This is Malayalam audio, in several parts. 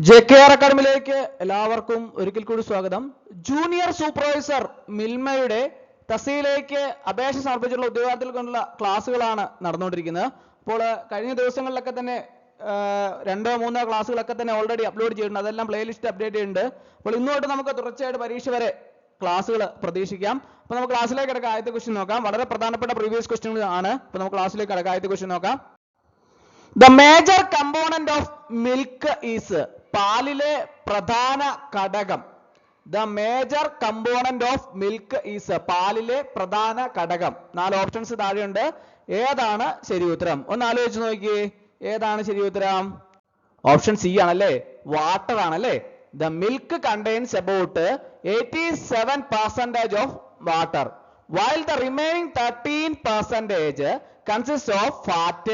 JKR അക്കാഡമിയിലേക്ക് എല്ലാവർക്കും ഒരിക്കൽ കൂടി സ്വാഗതം. ജൂനിയർ സൂപ്പർവൈസർ മിൽമയുടെ തസ്തികയിലേക്ക് അപേക്ഷ സമർപ്പിച്ചിട്ടുള്ള ഉദ്യോഗാർത്ഥികൾക്കുള്ള ക്ലാസ്സുകളാണ് നടന്നുകൊണ്ടിരിക്കുന്നത്. അപ്പോൾ കഴിഞ്ഞ ദിവസങ്ങളിലൊക്കെ തന്നെ രണ്ടോ മൂന്നോ ക്ലാസ്സുകളൊക്കെ തന്നെ ഓൾറെഡി അപ്ലോഡ് ചെയ്തിട്ടുണ്ട്. അതെല്ലാം പ്ലേലിസ്റ്റ് അപ്ഡേറ്റ് ചെയ്യുന്നുണ്ട്. അപ്പോൾ ഇന്നുമായിട്ട് നമുക്ക് തുടർച്ചയായിട്ട് പരീക്ഷ വരെ ക്ലാസ്സുകൾ പ്രതീക്ഷിക്കാം. അപ്പോൾ നമുക്ക് ക്ലാസ്സിലേക്ക് കിടക്കാം. ആദ്യത്തെ ക്വസ്റ്റ്യൻ നോക്കാം. വളരെ പ്രധാനപ്പെട്ട പ്രീവിയസ് ക്വസ്റ്റ്യൻ ആണ്. അപ്പോൾ നമുക്ക് ക്ലാസ്സിലേക്ക് കിടക്കാം. ആദ്യത്തെ ക്വസ്റ്റ്യൻ നോക്കാം. The major component of milk is പാലിലെ പ്രധാന ഘടകം. The major component of milk is പാലിലെ പ്രധാന ഘടകം. 4 ഓപ്ഷൻസ് താഴെയുണ്ട്. ഏതാണ് ശരി ഉത്തരം? ഒന്ന് ആലോചിച്ച് നോക്കിയേ. ഏതാണ് ശരി ഉത്തരം? ഓപ്ഷൻ സി ആണല്ലേ, വാട്ടർ ആണല്ലേ. The milk contains about 87% of water, while the remaining 13% consists of fat,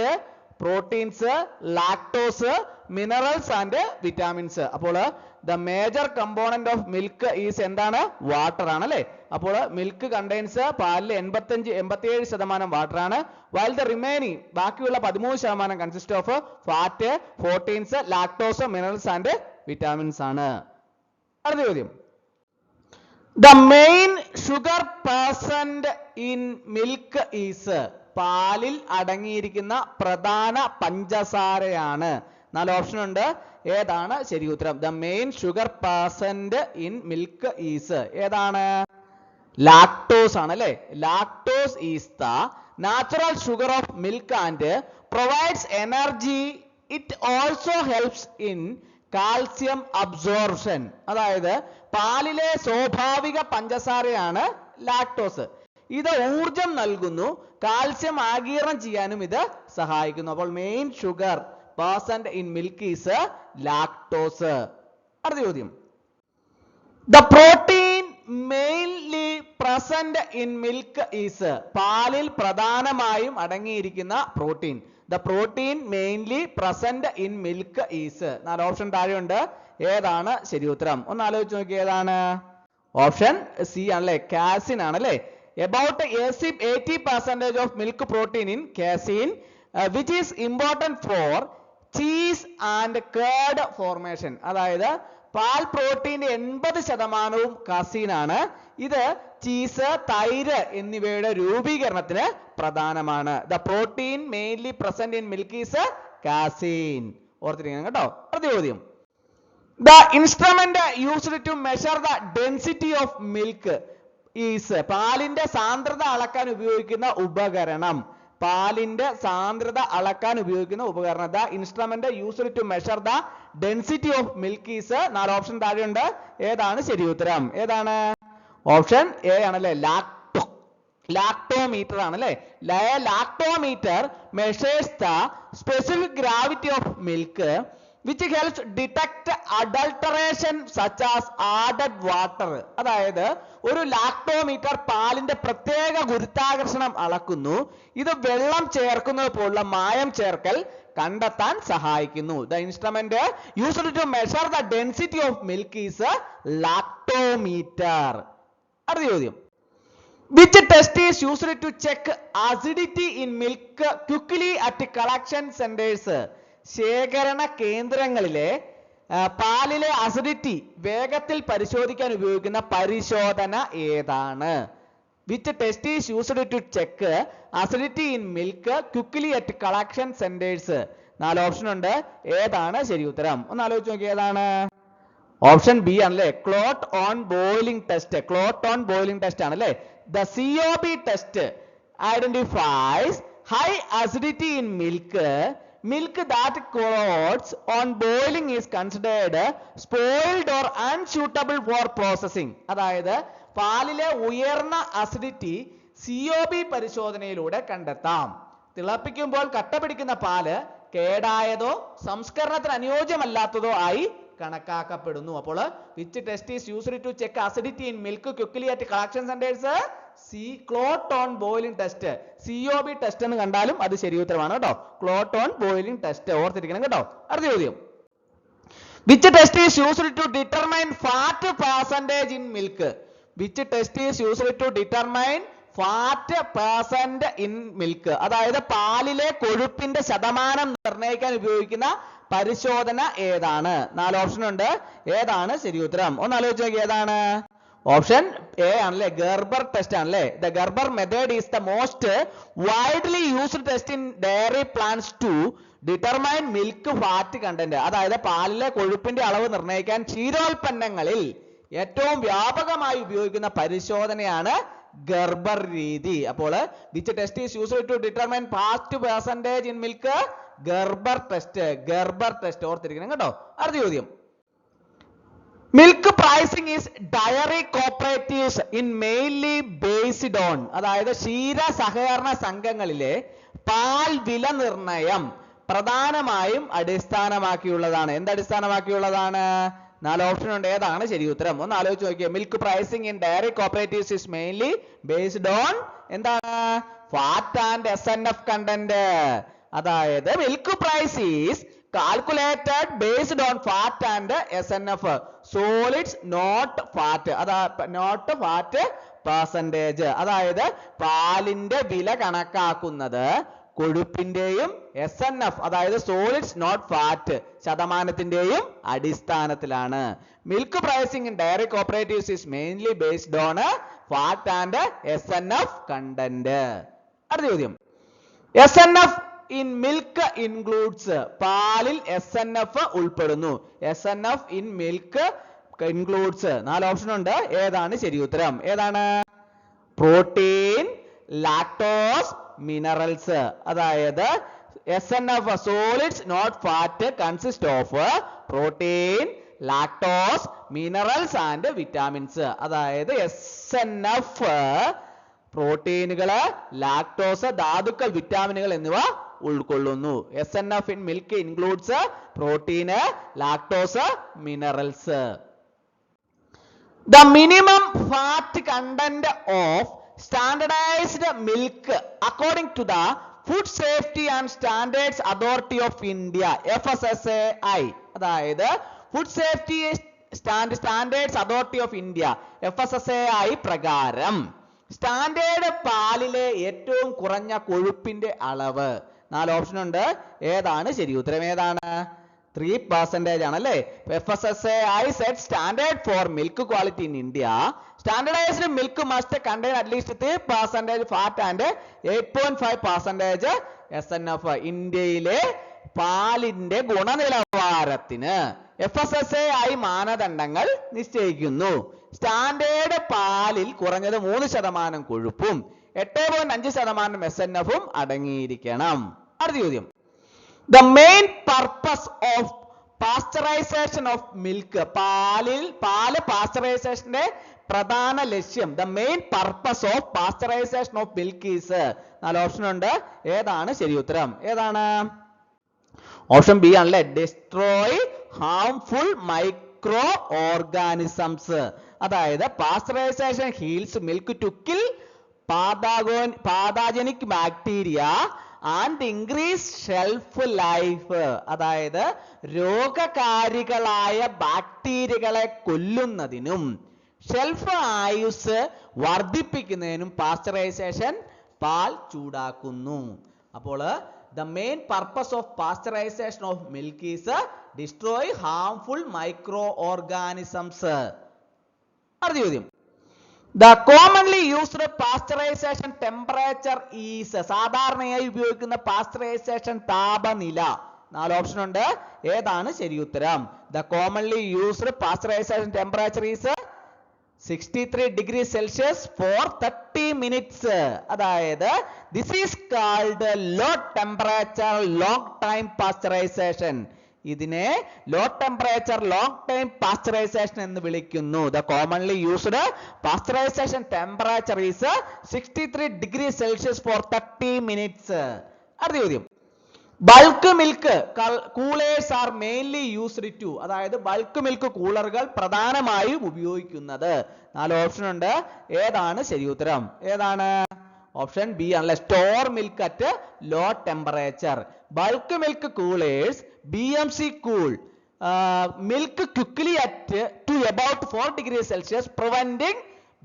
proteins, lactose, minerals and vitamins. അപ്പോൾ the major component of milk is എന്താണ്? വാട്ടർ ആണല്ലേ. അപ്പോൾ മിൽക്ക് കണ്ടെയ്ൻസ് പാലിൽ 87% വാട്ടർ ആണ്. while the remaining ബാക്കിയുള്ള 13% consist of fat, proteins, lactose, minerals and vitamins ആണ്. അടുത്ത ചോദ്യം. The main sugar present in milk is പാലിൽ അടങ്ങിയിരിക്കുന്ന പ്രധാന പഞ്ചസാരയാണ്. 4 ഓപ്ഷൻ ഉണ്ട്. ഏതാണ് ശരി ഉത്തരം? The main sugar present in milk is ഏതാണ്? ലാക്ടോസ് ആണ് അല്ലേ. Lactose is the natural sugar of milk and provides energy. It also helps in calcium absorption. അതായത് പാലിലെ സ്വാഭാവിക പഞ്ചസാരയാണ് ലാക്ടോസ്. ഇത് ഊർജം നൽകുന്നു, കാൽസ്യം ആഗിരണം ചെയ്യാനും ഇത് സഹായിക്കുന്നു. അപ്പോൾ main sugar present in milk is lactose. അടുത്ത ചോദ്യം. The protein mainly present in milk is പാലിൽ പ്രധാനമായും അടങ്ങിയിരിക്കുന്ന protein. The protein mainly present in milk is 4 option താഴെയുണ്ട്. ഏതാണ് ശരി ഉത്തരം? ഒന്ന് ആലോചിച്ച് നോക്കി. ഏതാണ്? ഓപ്ഷൻ സി ആണല്ലേ, കാസിൻ ആണല്ലേ. About 80% of milk protein in casein, which is important for cheese and curd formation. അതായത് പാൽ പ്രോട്ടീന്റെ 80% കാസീൻ ആണ്. ഇത് ചീസ്, തൈര് എന്നിവയുടെ രൂപീകരണത്തിന് പ്രധാനമാണ്. The protein mainly present in milk is casein. ഓർത്തിരിക്കണം കേട്ടോ. അടുത്ത ചോദ്യം. The instrument used to measure the density of milk is പാലിന്റെ സാന്ദ്രത അളക്കാൻ ഉപയോഗിക്കുന്ന ഉപകരണം. പാലിന്റെ സാന്ദ്രത അളക്കാൻ ഉപയോഗിക്കുന്ന ഉപകരണം. The instrument used to measure the density of milk is 4 option താഴെയുണ്ട്. ഏതാണ് ശരി ഉത്തരം? ഏതാണ്? ഓപ്ഷൻ എ ആണല്ലേ, ലാക്ടോമീറ്റർ ആണല്ലേ. Lactometer measures the specific gravity of milk, which helps detect adulteration such as added water. അതായത് ഒരു ലാക്ടോമീറ്റർ പാലിന്റെ പ്രത്യേക ഗുരുത്വാകർഷണം അളക്കുന്നു. ഇത് വെള്ളം ചേർക്കുന്നത് പോലുള്ള മായം ചേർക്കൽ കണ്ടെത്താൻ സഹായിക്കുന്നു. The instrument used to measure the density of milk is lactometer. അടുത്ത ചോദ്യം. Which test is used to check acidity in milk quickly at collection centers? ശേഖരണ കേന്ദ്രങ്ങളിലെ പാലിലെ അസിഡിറ്റി വേഗത്തിൽ പരിശോധിക്കാൻ ഉപയോഗിക്കുന്ന പരിശോധന ഏതാണ്? Which test is used to check acidity in milk quickly at collection centers? 4 option ഉണ്ട്. ഏതാണ് ശരി ഉത്തരം? ഒന്ന് ആലോചിച്ച് നോക്കി. ഏതാണ്? ഓപ്ഷൻ ബി ആണല്ലേ, clot on boiling test. Clot on boiling test ആണല്ലേ. The COB test identifies high acidity in milk. Milk that clots on boiling is considered spoiled or unsuitable for processing. അതായത് പാലിലെ ഉയർന്ന അസിഡിറ്റി COB പരിശോധനയിലൂടെ കണ്ടെത്താം. തിളപ്പിക്കുമ്പോൾ കട്ട പിടിക്കുന്ന പാല് കേടായതോ സംസ്കരണത്തിന് അനുയോജ്യമല്ലാത്തതോ ആയി കണക്കാക്കപ്പെടുന്നു. അപ്പോൾ which test is used to check acidity in milk quickly at collection centers? Clot on boiling test. COB test എന്ന് കണ്ടാലും അത് ശരി ഉത്തരമാണ് കേട്ടോ. ക്ലോട്ട് ഓൺ ബോയിലിംഗ് ടെസ്റ്റ് ഓർത്തിരിക്കണം കേട്ടോ. അടുത്ത ചോദ്യം. Which test is used to determine fat percentage in milk? Which test is used to determine fat percent in milk? അതായത് പാലിലെ കൊഴുപ്പിന്റെ ശതമാനം നിർണ്ണയിക്കാൻ ഉപയോഗിക്കുന്ന പരിശോധന ഏതാണ്? 4 ഓപ്ഷൻ ഉണ്ട്. ഏതാണ് ശരി ഉത്തരം? ഒന്ന് ആലോചിച്ച് നോക്കി. ഏതാണ്? ഓപ്ഷൻ എ ആണല്ലേ, ഗർബർ ടെസ്റ്റ് ആണല്ലേ. The Gerber method is the most widely used test in dairy plants to determine milk fat content. അതായത് പാലിലെ കൊഴുപ്പിന്റെ അളവ് നിർണ്ണയിക്കാൻ ക്ഷീരോൽപ്പന്നങ്ങളിൽ ഏറ്റവും വ്യാപകമായി ഉപയോഗിക്കുന്ന പരിശോധനയാണ് ഗർബർ രീതി. അപ്പോൾ which test is used to determine fat percentage in milk? Gerber test. Gerber test ഓർത്തിരിക്കണം കേട്ടോ. അടുത്ത ചോദ്യം. Milk pricing is dairy cooperatives in mainly based on. അതായത് ക്ഷീര സഹകരണ സംഘങ്ങളിലെ പാൽ വില നിർണയം പ്രധാനമായും അടിസ്ഥാനമാക്കിയുള്ളതാണ്. എന്തടിസ്ഥാനമാക്കിയുള്ളതാണ്? 4 ഓപ്ഷൻ ഉണ്ട്. ഏതാണ് ശരി ഉത്തരം? ഒന്ന് ആലോചിച്ച് നോക്കിയേ. Milk pricing in dairy cooperatives is mainly based on എന്താണ്? Fat and SNF content. അതായത് milk price is calculated based on fat and SNF, solids not fat. അതാ not fat percentage. അതായത് പാലിന്റെ വില കണക്കാക്കുന്നത് കൊഴുപ്പിന്റെയും SNF അതായത് solids not fat ശതമാനത്തിന്റെയും അടിസ്ഥാനത്തിലാണ്. Milk pricing in dairy cooperatives is mainly based on fat and SNF content. അടുത്ത ചോദ്യം. SNF in milk includes. പാലിൽ SNF ഉൾപ്പെടുന്നു. SNF in milk includes. 4 option ഉണ്ട്. ഏതാണ് ശരി ഉത്തരം? ഏതാണ്? Protein, lactose, minerals. അതായത് SNF solids not fat consist of protein, lactose, minerals and vitamins. അതായത് SNF പ്രോട്ടീനുകള്, ലാക്ടോസ്, ധാതുക്കൾ, വിറ്റാമിനുകൾ എന്നിവ ഉൾക്കൊള്ളുന്നു. SNF in milk includes protein, lactose, minerals. The minimum fat content of standardized milk according to the Food Safety and Standards Authority of India FSSAI. അതായത് food safety standards authority of India FSSAI പ്രകാരം സ്റ്റാൻഡേർഡ് പാലിലെ ഏറ്റവും കുറഞ്ഞ കൊഴുപ്പിന്റെ അളവ്. 4 ഓപ്ഷൻ ഉണ്ട്. ഏതാണ് ശരി ഉത്തരം? ഏതാണ്? 3% ആണല്ലേ. FSSAI set standard for milk quality in India. Standardized milk must contain at least 3% fat and 8.5% SNF. ഇന്ത്യയിലെ പാലിന്റെ ഗുണനിലവാരത്തിന് FSSAI മാനദണ്ഡങ്ങൾ നിശ്ചയിക്കുന്നു. സ്റ്റാൻഡേർഡ് പാലിൽ കുറഞ്ഞത് 3% കൊഴുപ്പും 8.5% SNF അടങ്ങിയിരിക്കണം. അടുത്ത ചോദ്യം. The main purpose of pasteurization of milk. പാല് പാസ്ചറൈസേഷന്റെ പ്രധാന ലക്ഷ്യം. The main purpose of pasteurization of milk is. 4 option ഉണ്ട്. ഏതാണ് ശരി ഉത്തരം? ഏതാണ്? ഓപ്ഷൻ ബി ആണല്ലേ, ഡിസ്ട്രോയ് ഹാംഫുൾ മൈക്രോ ഓർഗാനിസംസ്. അതായത് pasteurisation heats milk to kill pathogenic bacteria and increase shelf life. അതായത് രോഗകാരികളായ ബാക്ടീരിയകളെ കൊല്ലുന്നതിനും ഷെൽഫ് ആയുസ് വർദ്ധിപ്പിക്കുന്നതിനും പാസ്ചറൈസേഷൻ പാൽ ചൂടാക്കുന്നു. അപ്പോൾ the main purpose of pasteurization of milk is destroy harmful microorganisms. അടുത്ത ചോദ്യം. The commonly used pasteurization temperature is. സാധാരണയായി ഉപയോഗിക്കുന്ന പാസ്ചറൈസേഷൻ താപനില. 4 ഓപ്ഷൻ ഉണ്ട്. ഏതാണ് ശരി ഉത്തരം? The commonly used pasteurization temperature is 63 degrees Celsius for 30 minutes. അതായത് this is called low temperature long time pasteurization. ഇതിനെ low temperature long time pasteurization എന്ന് വിളിക്കുന്നു. The commonly used pasteurization temperature is 63 degrees Celsius for 30 minutes. അടുത്ത ചോദ്യം. Bulk milk coolers are mainly used to. അതായത് ബൾക്ക് മിൽക്ക് കൂളറുകൾ പ്രധാനമായും ഉപയോഗിക്കുന്നത്. 4 ഓപ്ഷൻ ഉണ്ട്. ഏതാണ് ശരി ഉത്തരം? ഏതാണ്? ഓപ്ഷൻ ബി ആണല്ലേ, store milk at low temperature. Bulk milk coolers BMC cool milk quickly at to about 4 degrees Celsius preventing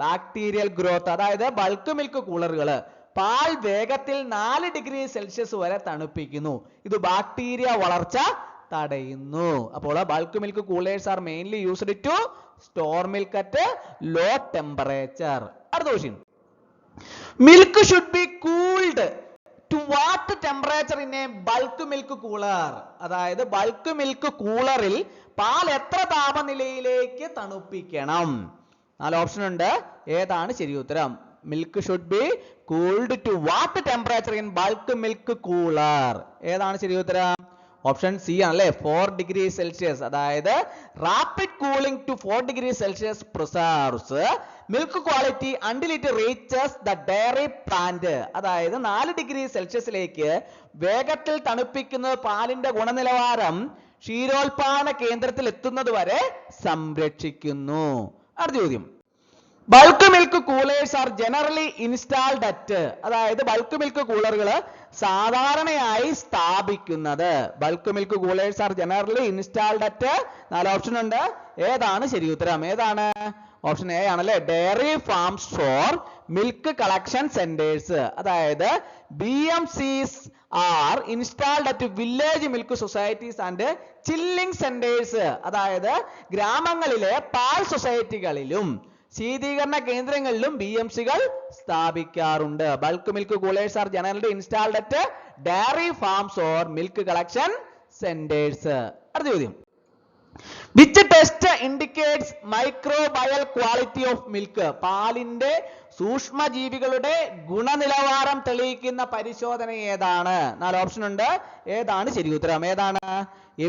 bacterial growth. അതായത് ബൾക്ക് മിൽക്ക് കൂളറുകൾ പാൽ വേഗത്തിൽ 4 ഡിഗ്രി സെൽഷ്യസ് വരെ തണുപ്പിക്കുന്നു. ഇത് ബാക്ടീരിയ വളർച്ച തടയുന്നു. അപ്പോൾ bulk milk coolers are mainly used to store milk at low temperature. അടുത്ത question, milk should be cooled to what temperature in a bulk milk cooler. അതായത് ബൾക്ക് മിൽക്ക് കൂളറിൽ പാൽ എത്ര താപനിലയിലേക്ക് തണുപ്പിക്കണം? 4 ഓപ്ഷൻ ഉണ്ട്. ഏതാണ് ശരി ഉത്തരം? Milk should be cooled to what temperature in bulk milk cooler. ഏതാണ് ശരി ഉത്തരം? ഓപ്ഷൻ സി ആണല്ലേ, 4 ഡിഗ്രി സെൽഷ്യസ്. അതായത് rapid cooling to 4 degree Celsius preserves milk quality until it reaches the dairy plant. അതായത് 4 ഡിഗ്രി സെൽഷ്യസിലേക്ക് വേഗത്തിൽ തണുപ്പിക്കുന്നത് പാലിന്റെ ഗുണനിലവാരം ക്ഷീരോത്പാദന കേന്ദ്രത്തിൽ എത്തുന്നത് വരെ സംരക്ഷിക്കുന്നു. അടുത്ത ചോദ്യം, bulk milk coolers are generally installed at. അതായത് ബൾക്ക് മിൽക്ക് കൂളറുകൾ സാധാരണയായി സ്ഥാപിക്കുന്നത്. Bulk milk coolers are generally installed at 4 option ഉണ്ട്. ഏതാണ് ശരി ഉത്തരം? ഏതാണ്? ഓപ്ഷൻ എ ആണല്ലേ, dairy farms for milk collection centres. അതായത് BMCs are installed at village milk societies and chilling centres. അതായത് ഗ്രാമങ്ങളിലെ പാൽ സൊസൈറ്റികളിലും ശീതീകരണ കേന്ദ്രങ്ങളിലും BMCകൾ സ്ഥാപിക്കാറുണ്ട്. Bulk milk coolers are generally installed at dairy farms or milk collection centres. അടുത്ത ചോദ്യം, which test indicates microbial quality of milk. പാലിന്റെ സൂക്ഷ്മജീവികളുടെ ഗുണനിലവാരം തെളിയിക്കുന്ന പരിശോധന ഏതാണ്? 4 ഓപ്ഷൻ ഉണ്ട്. ഏതാണ് ശരി ഉത്തരം? ഏതാണ്?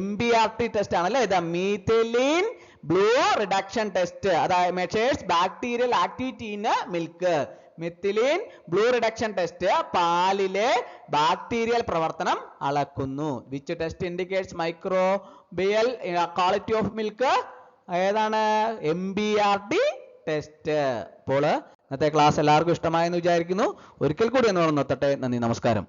MBRT ടെസ്റ്റ് ആണല്ലേ. ഇത് മീഥൈലിൻ ബ്ലൂ റിഡക്ഷൻ ടെസ്റ്റ്. അതായത് measures bacterial activity in milk. Methylene blue reduction test പാലിലെ ബാക്ടീരിയൽ പ്രവർത്തനം അളക്കുന്നു. Which test indicates microbial quality of milk? ഏതാണ്? MBRT test. അപ്പോൾ ഇന്നത്തെ ക്ലാസ് എല്ലാവർക്കും ഇഷ്ടമായെന്ന് വിചാരിക്കുന്നു. ഒരിക്കൽ കൂടി എന്നോട് നിർത്തട്ടെ. നന്ദി, നമസ്കാരം.